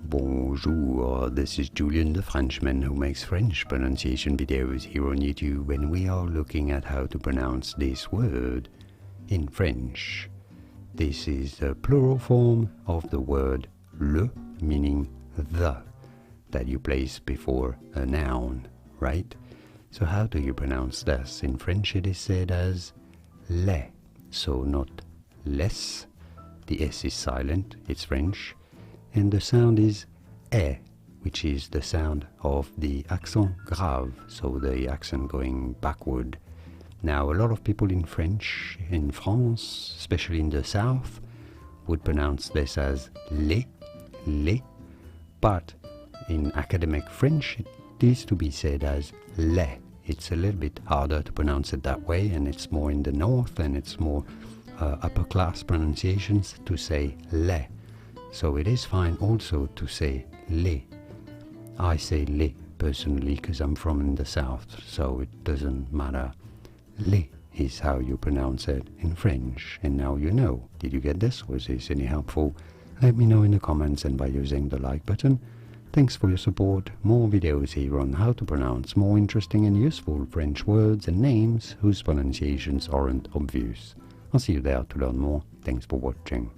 Bonjour, this is Julien the Frenchman who makes French pronunciation videos here on YouTube, and we are looking at how to pronounce this word in French. This is the plural form of the word le, meaning the, that you place before a noun, right? So how do you pronounce this? In French it is said as les, so not les. The S is silent, it's French. And the sound is e, which is the sound of the accent grave, so the accent going backward. Now, a lot of people in French, in France, especially in the south, would pronounce this as les, but in academic French it is to be said as les. It's a little bit harder to pronounce it that way, and it's more in the north, and it's more upper class pronunciations to say les. So it is fine also to say les. I say les personally because I'm from the south, so it doesn't matter. Les is how you pronounce it in French, and now you know. Did you get this? Was this any helpful? Let me know in the comments and by using the like button. Thanks for your support. More videos here on how to pronounce more interesting and useful French words and names whose pronunciations aren't obvious. I'll see you there to learn more. Thanks for watching.